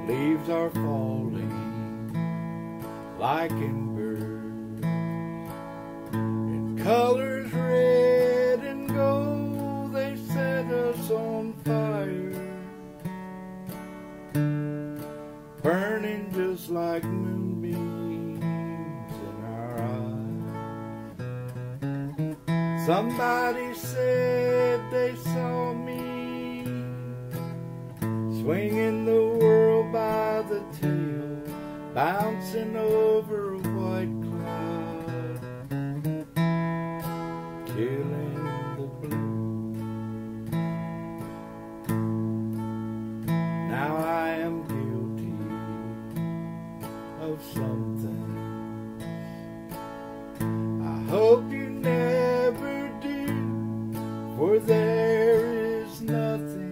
Leaves are falling like embers in colors red and gold. They set us on fire, burning just like moonbeams in our eyes. Somebody said they saw me swinging the world by the tail, bouncing over a white cloud, killing the blue. Now I am guilty of something I hope you never do, for there is nothing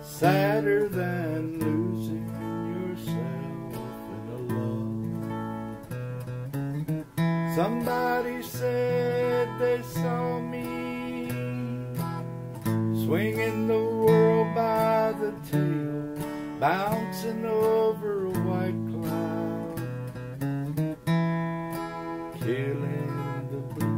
sadder than losing yourself in a love. Somebody said they saw me swinging the world by the tail, bouncing over a white cloud, killing the blue.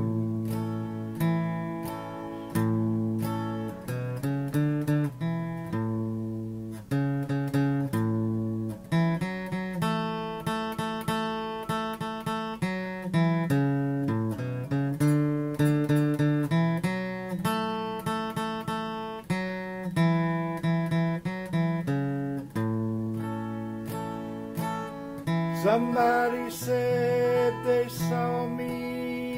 Somebody said they saw me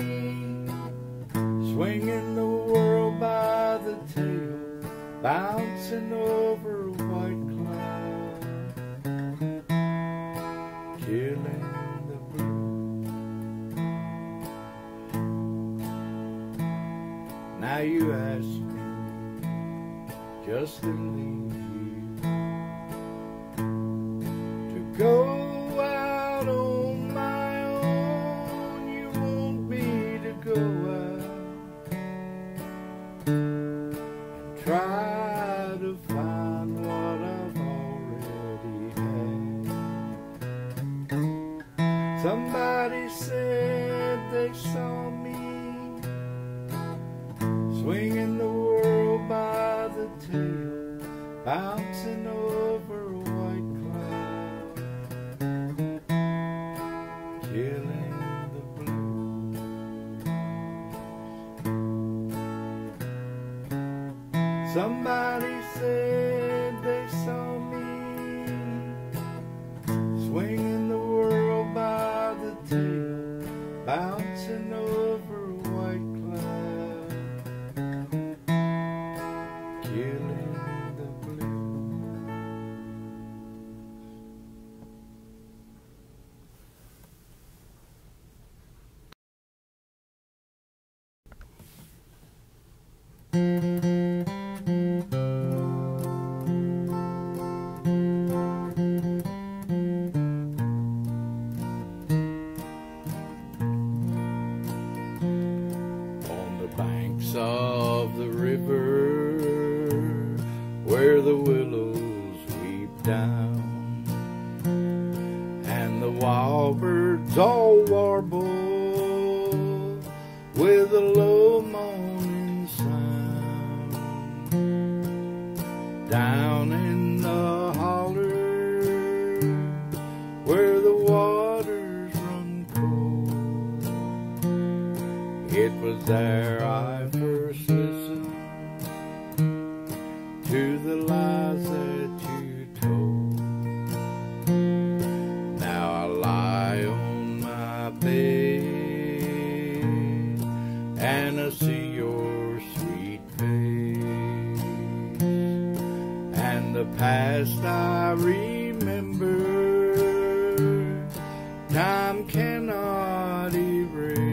swinging the world by the tail, bouncing over a white cloud, killing the blue. Now you ask me just to leave you, to go on my own. You want me to go out and try to find what I've already had. Somebody said they saw me swinging the world by the tail, bouncing over a white cloud, killing the blue. Somebody said they saw me swinging the world by the tail, bouncing over a white cloud, killing the blue. On the banks of the river, where the willows weep down, and the wild birds all warble with a low moaning sound, down in the holler where the waters run cold, it was there I first listened to the lies that you told. Now I lie on my bed and I see your sweet face, and the past I remember, time cannot erase.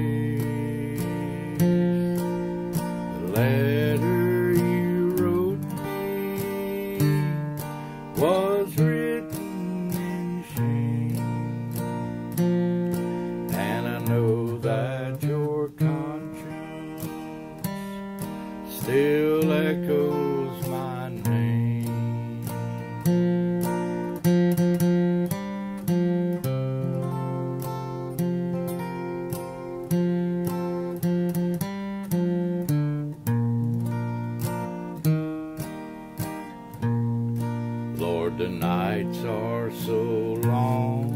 days are so long,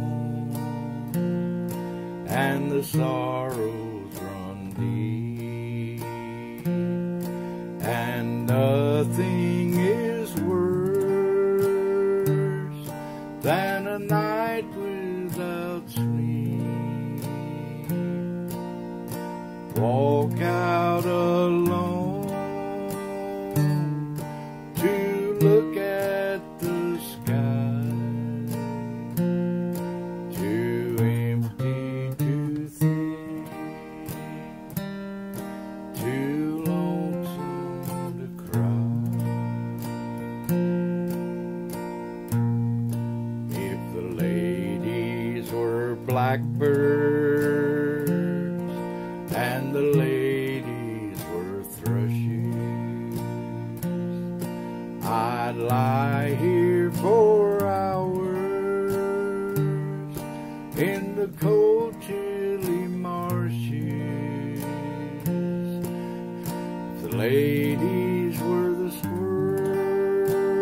and the sorrows run deep, and nothing is worse than a night without sleep. Walk out alone to look at the sky, too empty, too thin, too lonesome to cry. If the ladies were blackbirds and the ladies were thrushes, I'd lie here for hours in the cold, chilly marshes. If the ladies were the squirrels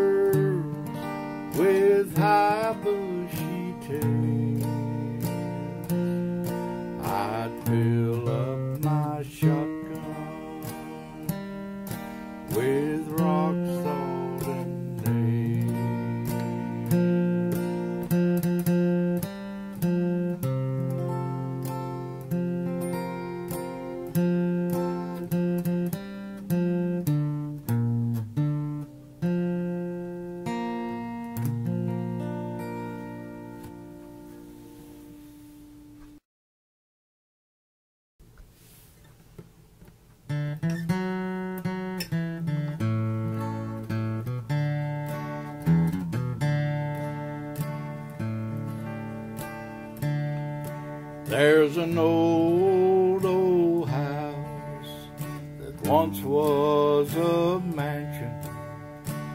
with high bushy tails, I'd fill up my shotgun with rock salt and There's an old, old house that once was a mansion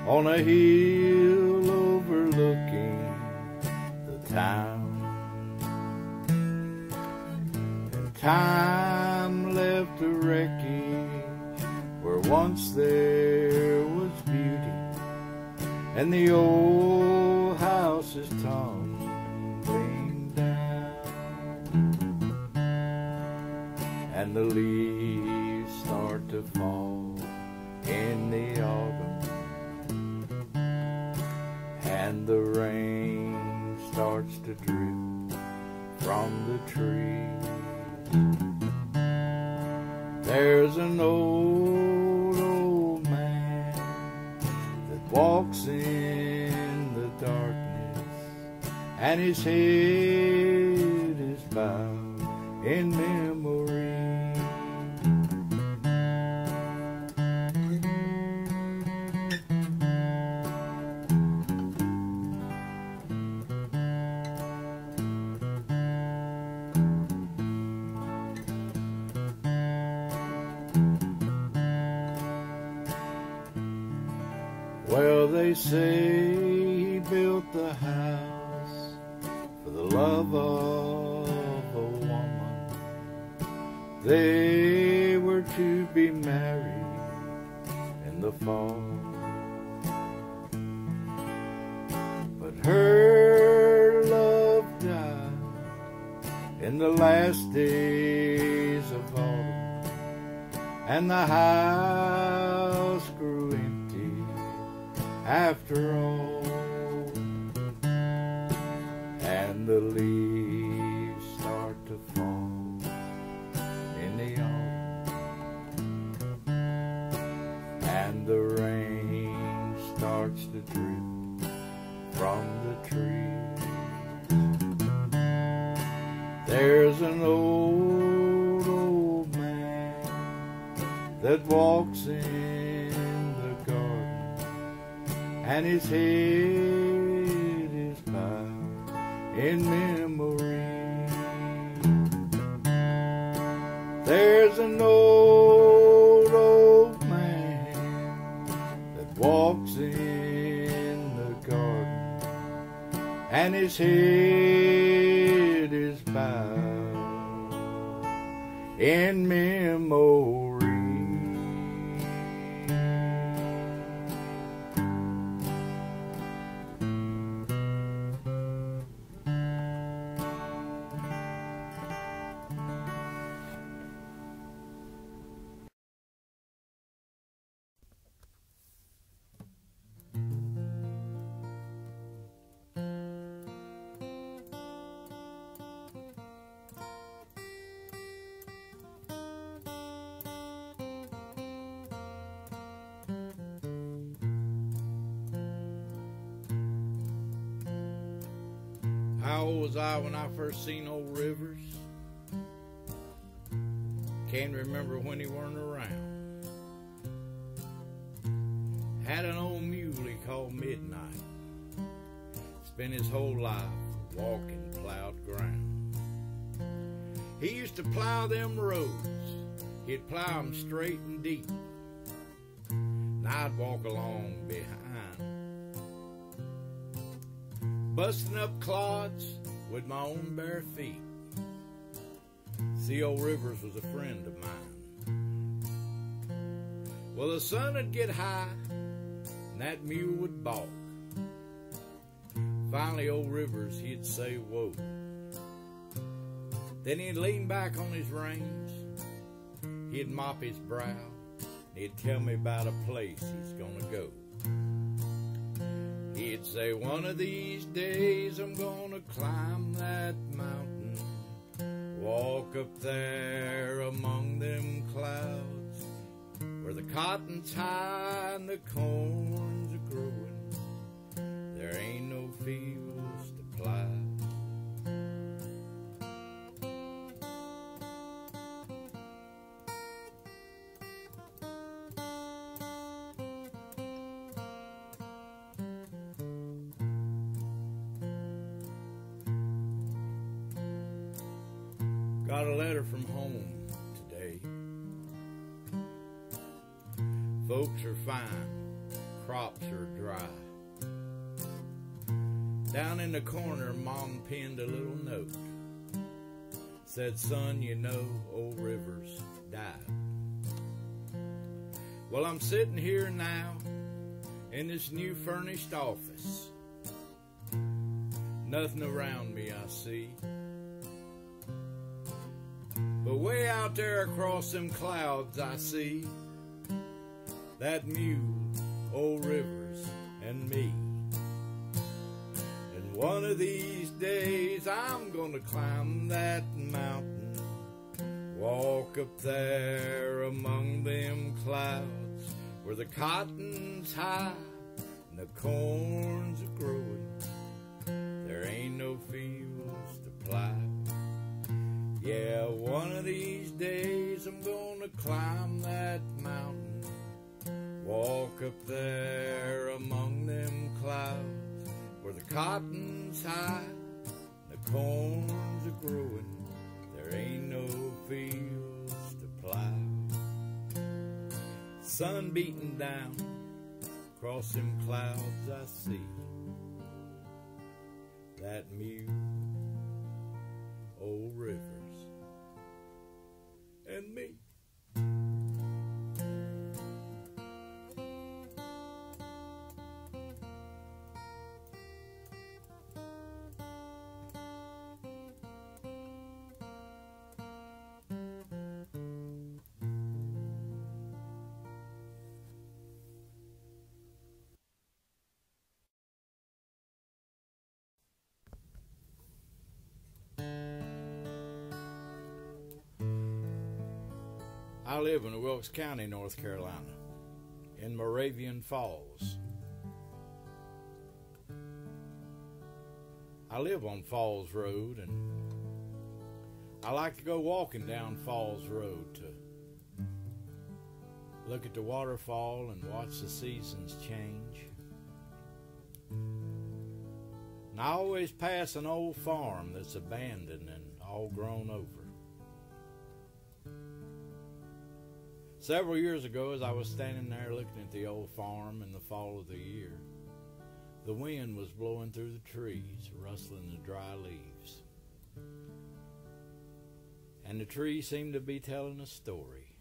on a hill overlooking the town. And time left a wreckage where once there was beauty, and the old house is tumbling down, and the leaves start to fall in the autumn, and the rain starts to drip from the trees. There's an old, old man that walks in the darkness, and his head is bowed in memory. Well, they say he built the house for the love of a woman. They were to be married in the fall, but her love died in the last days of autumn, and the house grew empty after all, and the leaves start to fall in the autumn, and the rain starts to drip from the trees. There's an old, old man that walks in the garden, and his head is bowed in memory. There's an old, old man that walks in the garden, and his head is bowed in memory. How old was I when I first seen old Rivers? Can't remember when he weren't around. Had an old mule he called Midnight. Spent his whole life walking plowed ground. He used to plow them roads. He'd plow 'em straight and deep, and I'd walk along behind, busting up clods with my own bare feet. See, old Rivers was a friend of mine. Well, the sun would get high, and that mule would balk. Finally, old Rivers, he'd say, "Whoa." Then he'd lean back on his reins, he'd mop his brow, and he'd tell me about a place he's gonna go. He'd say, "One of these days I'm gonna climb that mountain, walk up there among them clouds, where the cotton's high and the corn's a growing. There ain't no fields to plow." Got a letter from home today. Folks are fine, crops are dry. Down in the corner, Mom penned a little note. Said, "Son, you know, old Rivers died." Well, I'm sitting here now in this new furnished office. Nothing around me I see, but way out there across them clouds I see that mule, old Rivers, and me. And one of these days I'm gonna climb that mountain, walk up there among them clouds, where the cotton's high and the corn's a growing. There ain't no fields to plow. Yeah, one of these days I'm gonna climb that mountain, walk up there among them clouds, where the cotton's high, the corn's a growing. There ain't no fields to plow. Sun beating down across them clouds I see that mule, old Rivers, and me. I live in Wilkes County, North Carolina, in Moravian Falls. I live on Falls Road, and I like to go walking down Falls Road to look at the waterfall and watch the seasons change. And I always pass an old farm that's abandoned and all grown over. Several years ago, as I was standing there looking at the old farm in the fall of the year, the wind was blowing through the trees, rustling the dry leaves. And the trees seemed to be telling a story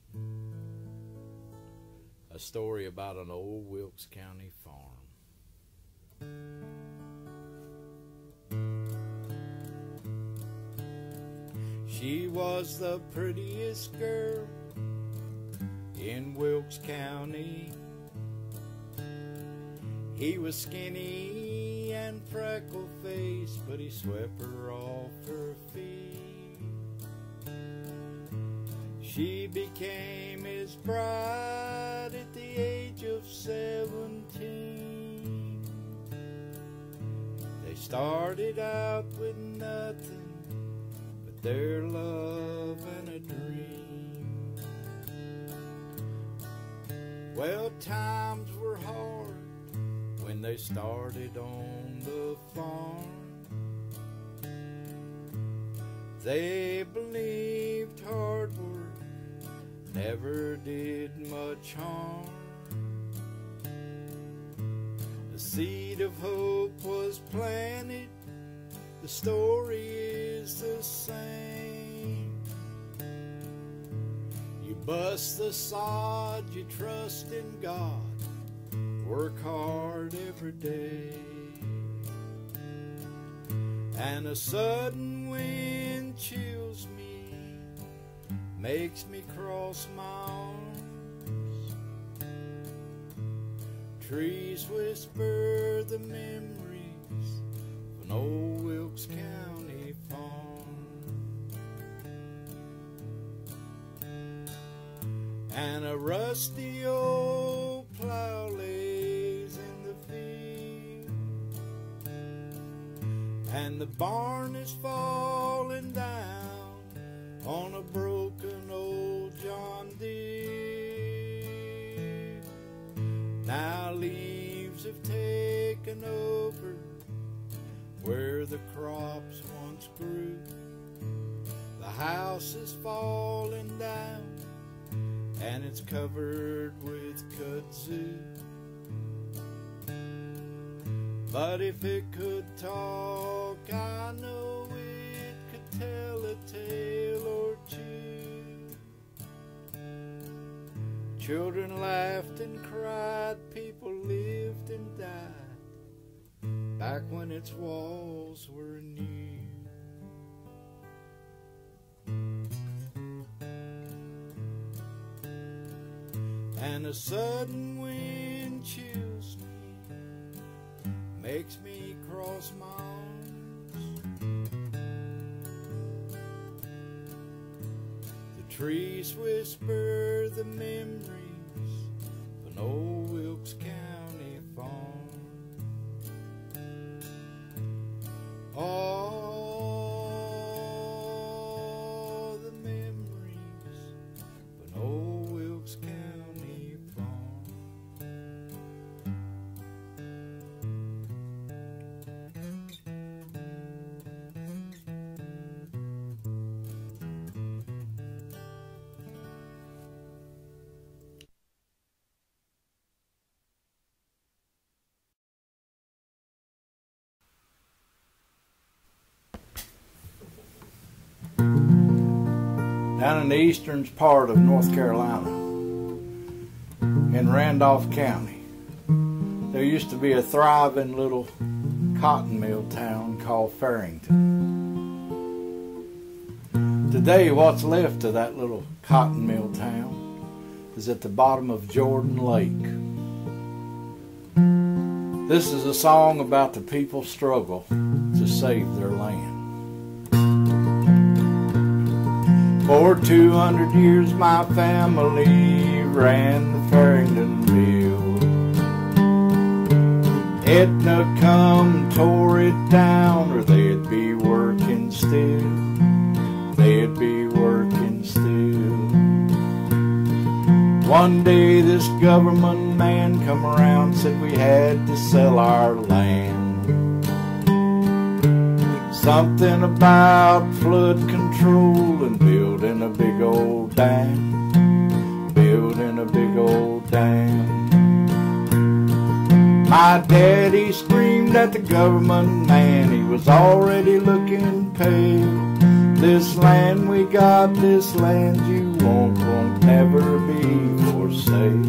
about an old Wilkes County farm. She was the prettiest girl in Wilkes County. He was skinny and freckle-faced, but he swept her off her feet. She became his bride at the age of 17. They started out with nothing but their love and a dream. Well, times were hard when they started on the farm. They believed hard work never did much harm. The seed of hope was planted, the story is the same. You bust the sod, you trust in God, work hard every day. And a sudden wind chills me, makes me cross my arms. Trees whisper the memories of an old Wilkes County farm. And a rusty old plow lays in the field, and the barn is falling down on a broken old John Deere. Now leaves have taken over where the crops once grew. The house is falling down and it's covered with kudzu. But if it could talk, I know it could tell a tale or two. Children laughed and cried, people lived and died, back when its walls were new. And a sudden wind chills me, makes me cross my arms. The trees whisper the memories of an old Wilkes County farm. All the memories of an old Wilkes County farm. Down in the eastern part of North Carolina, in Randolph County, there used to be a thriving little cotton mill town called Farrington. Today, what's left of that little cotton mill town is at the bottom of Jordan Lake. This is a song about the people's struggle to save their land. For 200 years my family ran the Farrington mill. Etna come tore it down, or they'd be working still. They'd be working still. One day this government man come around, said we had to sell our land. Something about flood control and building a big old dam. Building a big old dam. My daddy screamed at the government man, he was already looking pale. This land we got, this land you want, won't never be for sale.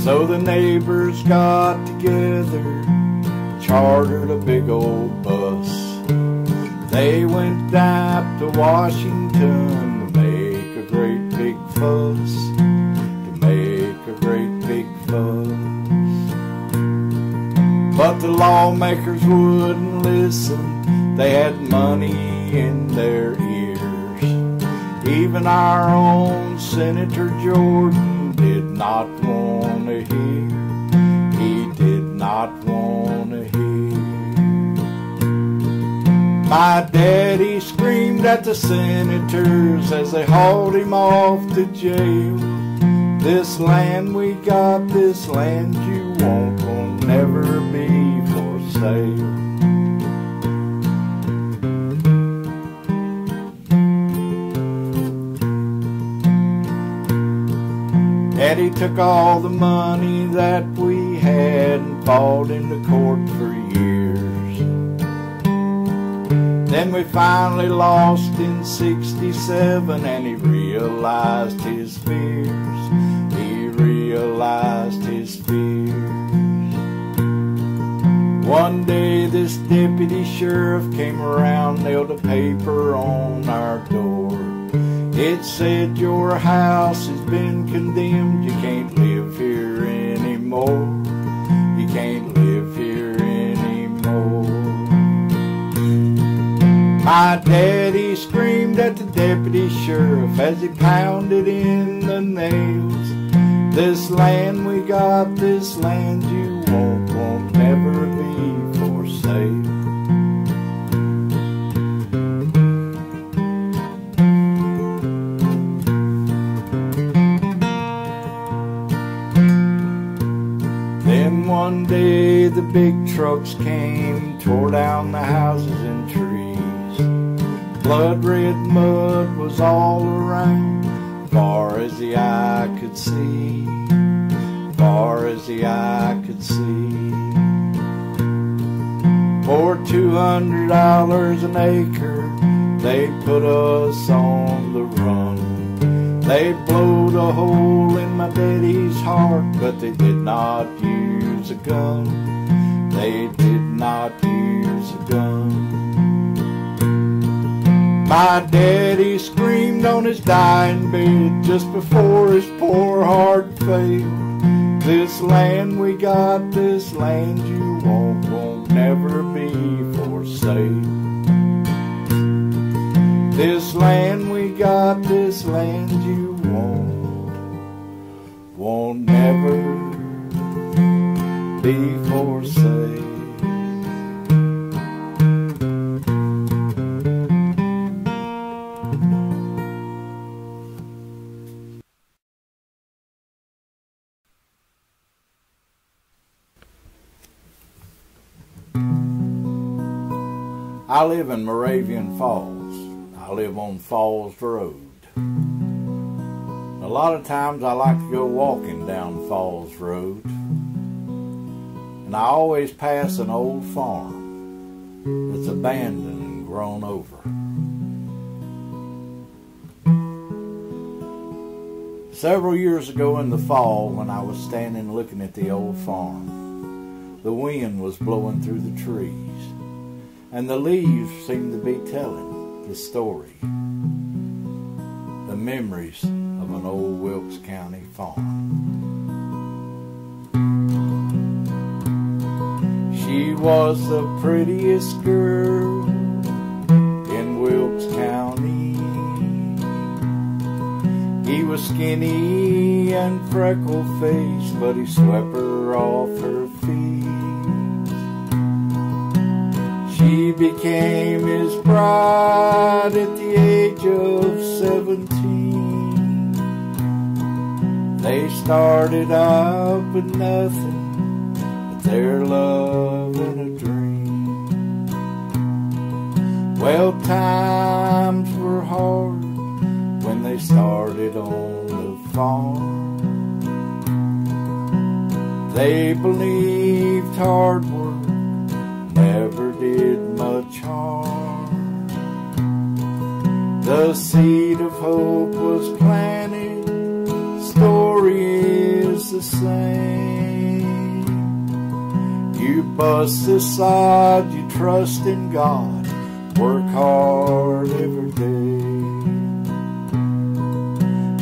So the neighbors got together, chartered a big old bus. They went down to Washington to make a great big fuss. To make a great big fuss. But the lawmakers wouldn't listen. They had money in their ears. Even our own Senator Jordan did not want to hear. He did wanna hear. My daddy screamed at the senators as they hauled him off to jail. This land we got, this land you want, will never be for sale. Daddy took all the money that we had and fought into court for years. Then we finally lost in '67 and he realized his fears. He realized his fears. One day this deputy sheriff came around, nailed a paper on our door. It said, your house has been condemned, you can't live here anymore. You can't live here anymore. My daddy screamed at the deputy sheriff as he pounded in the nails. This land we got, this land you want, won't never be for sale. One day the big trucks came, tore down the houses and trees. Blood red mud was all around, far as the eye could see, far as the eye could see. For $200 an acre, they put us on the run. They blowed a hole in my daddy's heart, but they did not use a gun. They did not use a gun. My daddy screamed on his dying bed just before his poor heart failed. This land we got, this land you want, won't never be for sale. This land we got, this land you want, won't never be for sale. I live in Moravian Falls. I live on Falls Road. A lot of times I like to go walking down Falls Road, and I always pass an old farm that's abandoned and grown over. Several years ago in the fall, when I was standing looking at the old farm, the wind was blowing through the trees, and the leaves seemed to be telling the story, the memories of an old Wilkes County farm. She was the prettiest girl in Wilkes County. He was skinny and freckle-faced, but he swept her off her feet. She became his bride at the age of 17. They started out with nothing but their love and a dream. Well, times were hard when they started on the farm. They believed hard work never did much harm. The seed of hope was planted, story is the same. You bust the sod, you trust in God, work hard every day.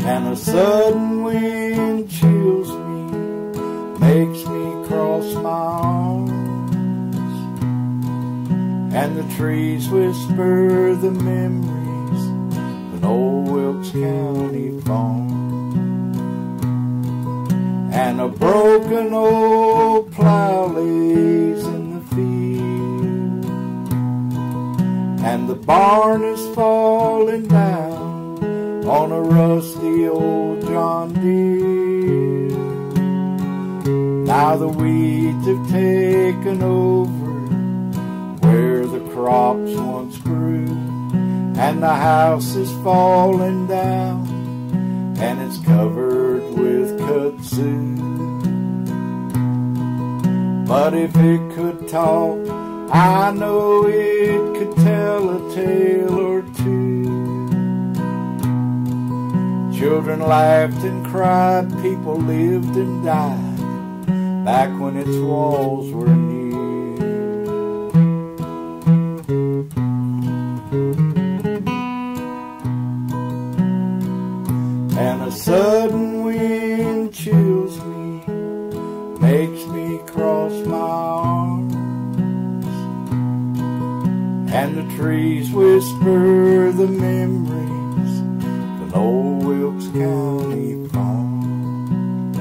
And a sudden wind chills me, makes me cross my arms. And the trees whisper the memories of an old Wilkes County farm. And a broken old plow lays in the and the barn is falling down on a rusty old John Deere. Now the weeds have taken over where the crops once grew, and the house is falling down and it's covered with kudzu. But if it could talk, I know it could tell a tale or two. Children laughed and cried, people lived and died back when its walls were new. And a sudden wind chills me, makes me cross my arms, and the trees whisper the memories of an old Wilkes County farm.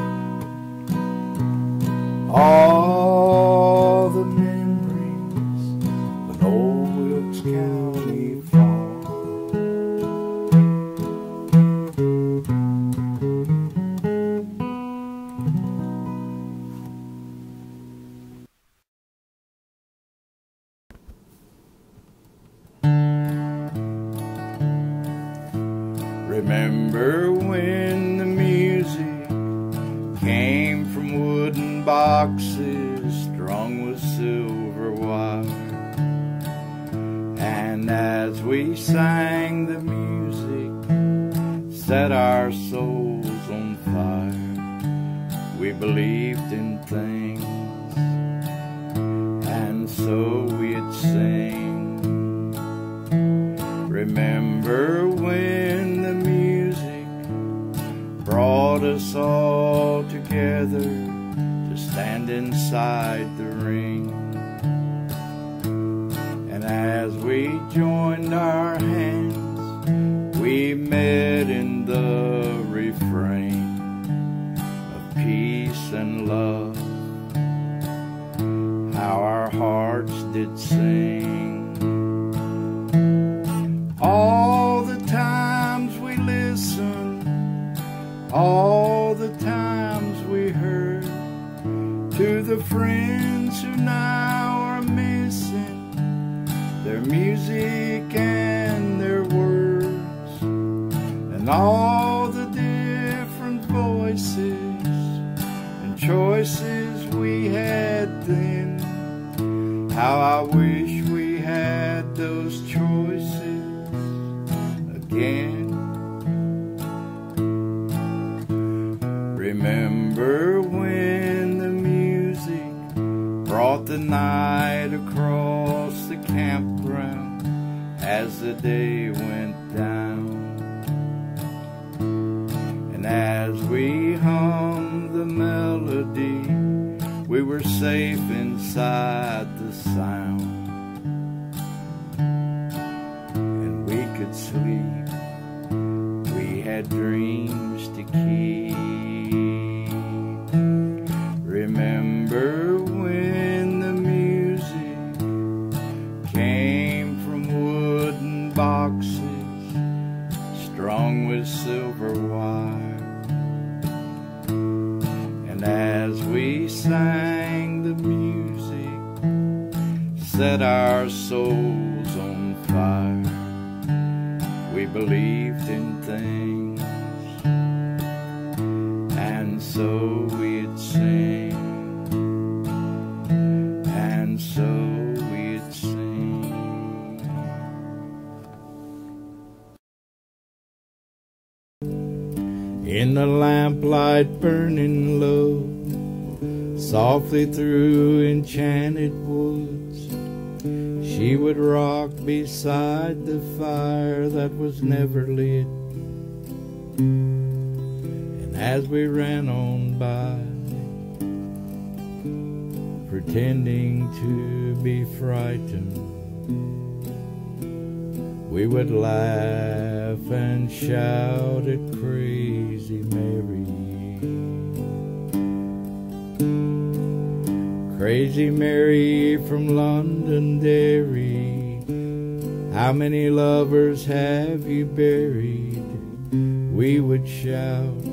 All the memories of an old Wilkes County farm. Remember when the music came from wooden boxes strung with silver wire, and as we sang the music set our souls on fire. We believed in things, and so we'd sing. Remember when the music brought us all together to stand inside the ring, and as we joined our hands, we met in the refrain of peace and love. How our hearts did sing. All the times we listened, all the times we heard, to the friends who now are missing their music and their words, and all the different voices and choices we had then. How I wish we had those choices again. Remember when the music brought the night across the campground as the day went down, and as we hummed the melody, we were safe inside the sound, and we could sleep. We had dreams to keep. Remember when the music came from wooden boxes strung with silver wire, and as we sang the music set our souls on fire. We believed in things, and so we'd sing, and so we'd sing. In the lamplight burning low, softly through enchanted woods, she would rock beside the fire that was never lit. And as we ran on by, pretending to be frightened, we would laugh and shout at Crazy Mary. Crazy Mary from Londonderry, How many lovers have you buried? We would shout,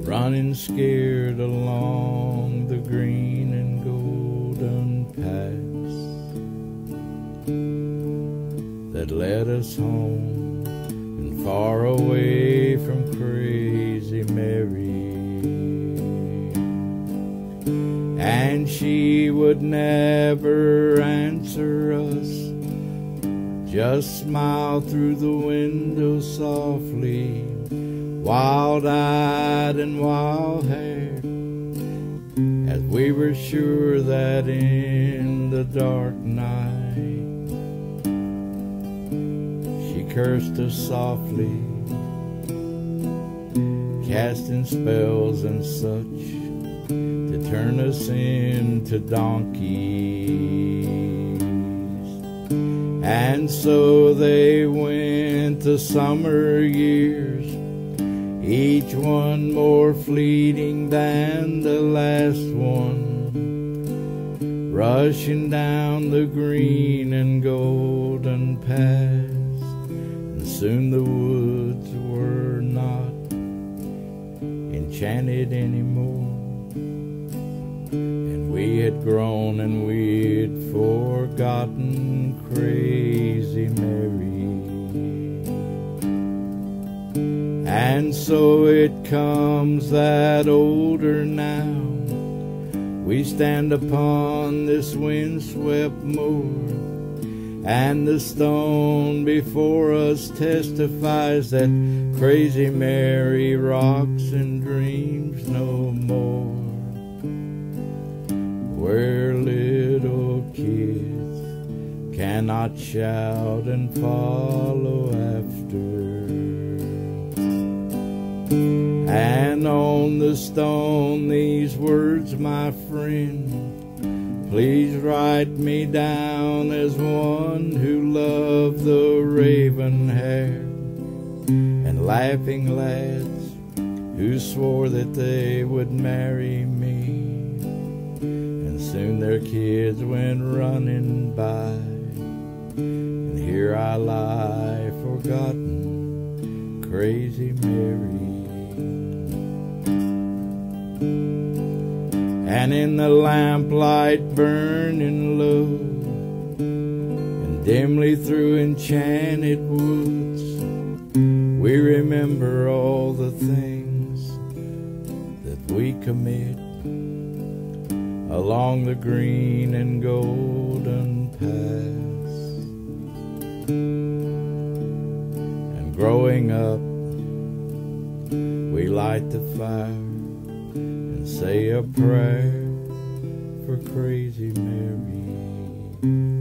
running scared along the green and golden paths that led us home and far away from Crazy Mary. And she would never answer us, just smile through the window softly, wild-eyed and wild-haired, as we were sure that in the dark night she cursed us softly, casting spells and such to turn us into donkeys. And so they went the summer years, each one more fleeting than the last one, rushing down the green and golden paths. And soon the woods were not enchanted anymore, and we had grown and we'd forgotten Crazy Mary. And so it comes that older now, we stand upon this windswept moor, and the stone before us testifies that Crazy Mary rocks and dreams no more, where little kids cannot shout and follow after. And on the stone these words, my friend, please write me down as one who loved the raven hair and laughing lads who swore that they would marry me. And soon their kids went running by, and here I lie forgotten, Crazy Mary. And in the lamplight burning low, and dimly through enchanted woods, we remember all the things that we commit along the green and golden paths. And growing up, we light the fire, say a prayer for Crazy Mary.